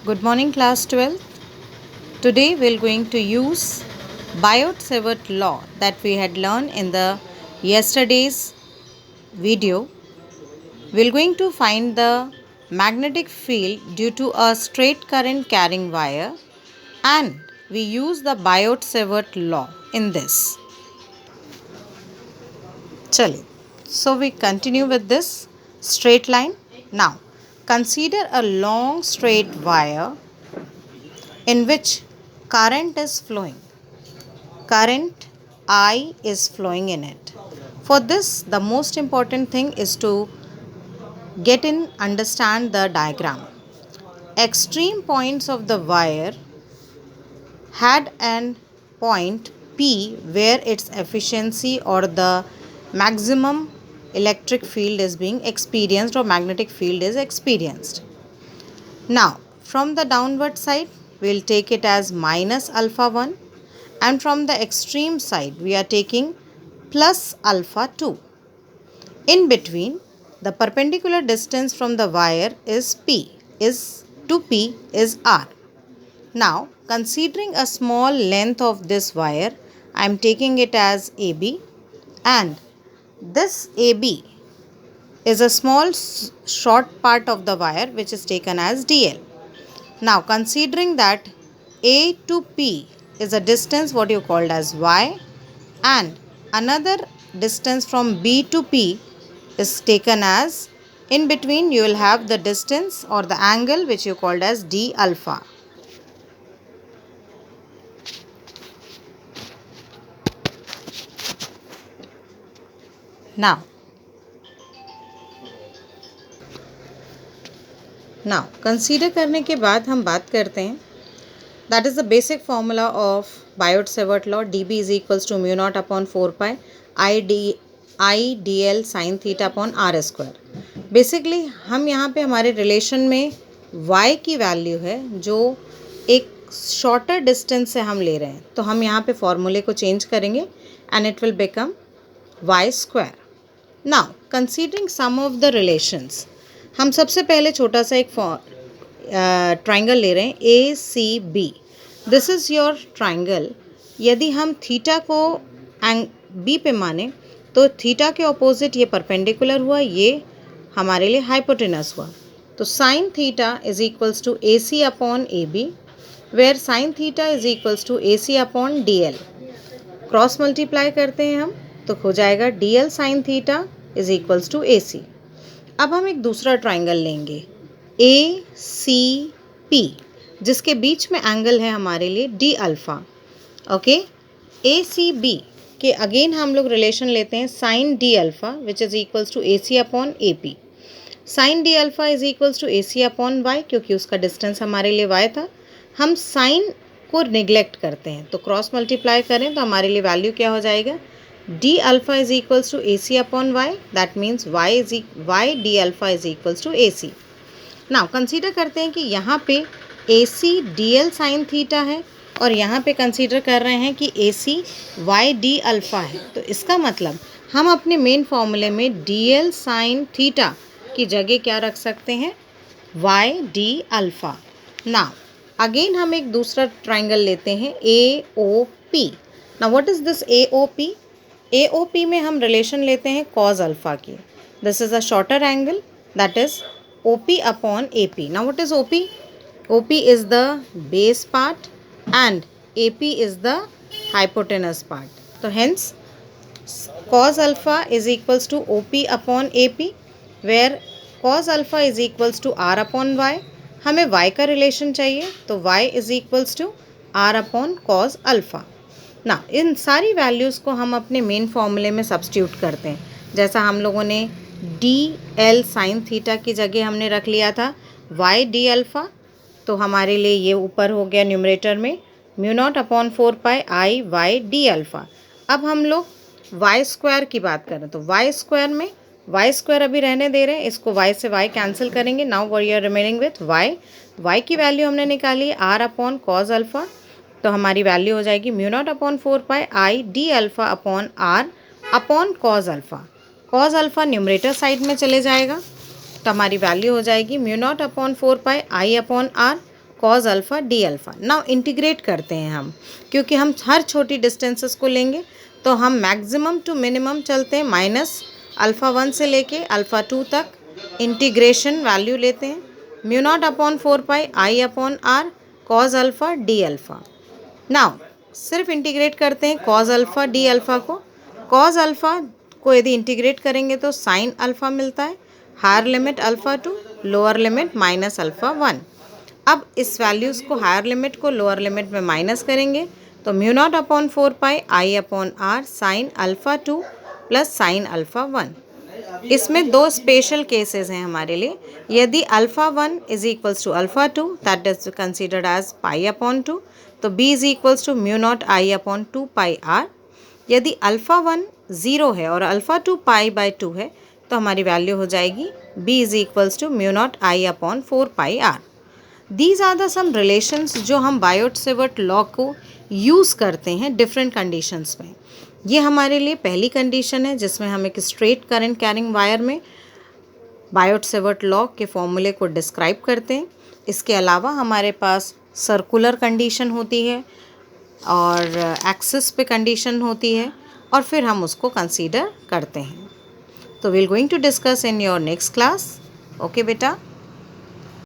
Good morning, class 12. Today we're going to use Biot-Savart law that we had learned in the yesterday's video. We're going to find the magnetic field due to a straight current carrying wire, and we use the Biot-Savart law in this. Chale. So we continue with this straight line. Now consider a long straight wire in which current is flowing. Current I is flowing in it. For this, the most important thing is to understand the diagram. Extreme points of the wire had an point P where its efficiency or the maximum electric field is being experienced or magnetic field is experienced. Now, from the downward side, we will take it as minus alpha 1, and from the extreme side, we are taking plus alpha 2. In between, the perpendicular distance from the wire is P, to P is R. Now, considering a small length of this wire, I am taking it as AB, and this AB is a small short part of the wire which is taken as DL. Now considering that A to P is a distance what you called as Y, and another distance from B to P is taken as, in between you will have the distance or the angle which you called as D alpha. Now consider करने के बाद हम बात करते हैं, that is the basic formula of Biot-Savart law. dB is equals to mu naught upon 4 pi I dl sin theta upon r square. Basically हम यहाँ पे हमारे रिलेशन में y की वैल्यू है जो एक शॉर्टर डिस्टेंस से हम ले रहे हैं, तो हम यहाँ पे फॉर्मूले को चेंज करेंगे and it will become y square. Now considering some of the relations, हम सबसे पहले छोटा सा एक ट्राइंगल ले रहे हैं A C B. This is your triangle. यदि हम थीटा को बी पे माने तो थीटा के ऑपोजिट ये परपेंडिकुलर हुआ, ये हमारे लिए हाइपोटेनस हुआ. तो sine theta is equals to A C upon A B, where sine theta is equals to A C upon D L. Cross multiply करते हैं हम तो हो जाएगा D L sine theta is equals to A C. अब हम एक दूसरा ट्राइंगल लेंगे ए सी पी, जिसके बीच में एंगल है हमारे लिए d alpha. Okay, A C B के अगेन हम लोग रिलेशन लेते हैं sine d alpha which is equals to A C upon A P. Sine d alpha is equals to A C upon y, क्योंकि उसका डिस्टेंस हमारे लिए Y था. हम साइन को निगलेक्ट करते हैं तो क्रॉस मल्टीप्लाई करें तो हमारे लिए वैल्यू क्या हो जाएगा, d alpha is equals to AC upon y. That means y d alpha is equals to AC. Now consider करते हैं कि यहाँ पे AC dl sin theta है और यहाँ पे कंसीडर कर रहे हैं कि AC y d alpha है. तो इसका मतलब हम अपने मेन फॉर्मूले में dl sin theta की जगह क्या रख सकते हैं, y d alpha. Now again हम एक दूसरा ट्राइंगल लेते हैं AOP. Now what is this AOP? AOP में हम रिलेशन लेते हैं cos अल्फ़ा की. This is a shorter angle, that is OP upon AP. Now what is OP? OP is the base part and AP is the hypotenuse part. तो hence cos alpha is equals to OP upon AP, where cos alpha is equals to R upon Y. हमें Y का relation चाहिए तो Y is equals to R upon cos alpha. ना इन सारी values को हम अपने मेन फॉर्मूले में सब्स्टिट्यूट करते हैं. जैसा हम लोगों ने डी एल साइन थीटा की जगह हमने रख लिया था वाई डी अल्फ़ा, तो हमारे लिए ये ऊपर हो गया न्यूमरेटर में mu naught upon 4 pi i y d alpha. अब हम लोग वाई स्क्वायर की बात करें तो वाई स्क्वायर में वाई स्क्वायर अभी रहने दे रहे हैं, इसको वाई से वाई कैंसिल करेंगे. Now we are remaining with y. Y की वैल्यू हमने निकाली आर अपॉन कॉज अल्फ़ा, तो हमारी वैल्यू हो जाएगी mu naught upon 4 pi i d alpha upon r upon cos alpha. Cos alpha numerator side में चले जाएगा तो हमारी वैल्यू हो जाएगी mu naught upon 4 pi i upon r, cos alpha d alpha. Now integrate करते हैं हम, क्योंकि हम हर छोटी डिस्टेंसेस को लेंगे तो हम मैक्सिमम टू मिनिमम चलते हैं, माइनस अल्फ़ा 1 से लेके अल्फ़ा 2 तक इंटीग्रेशन वैल्यू लेते हैं, mu naught upon 4 pi i upon r cos alpha d alpha. Now सिर्फ इंटीग्रेट करते हैं कॉज अल्फ़ा डी अल्फ़ा को। कॉज अल्फ़ा को यदि इंटीग्रेट करेंगे तो साइन अल्फ़ा मिलता है, higher limit alpha 2, lower limit minus alpha 1। अब इस वैल्यूज़ को हायर लिमिट को लोअर लिमिट में माइनस करेंगे तो mu naught upon 4 pi i upon r sine alpha 2 plus sine alpha 1। इसमें दो स्पेशल केसेस हैं हमारे लिए। यदि alpha 1 is equals to alpha 2 that is considered as pi upon 2, तो b is equals to mu naught I upon 2 pi R. यदि alpha 1 zero है और अल्फ़ा 2 पाई बाय 2 है तो हमारी वैल्यू हो जाएगी b is equals to mu naught I upon 4 pi R. These are the some relations जो हम बायोट-सेवर्ट लॉ को यूज़ करते हैं डिफरेंट कंडीशंस में। ये हमारे लिए पहली कंडीशन है जिसमें हम एक स्ट्रेट करंट कैरिंग वायर में बायोट-सेवर्ट लॉ के फॉर्मूले को डिस्क्राइब करते हैं। इसके अलावा हमारे पास सर्कुलर कंडीशन होती है और एक्सिस पे कंडीशन होती है और फिर हम उसको कंसीडर करते हैं। तो we are going to discuss in your next class. Okay बेटा।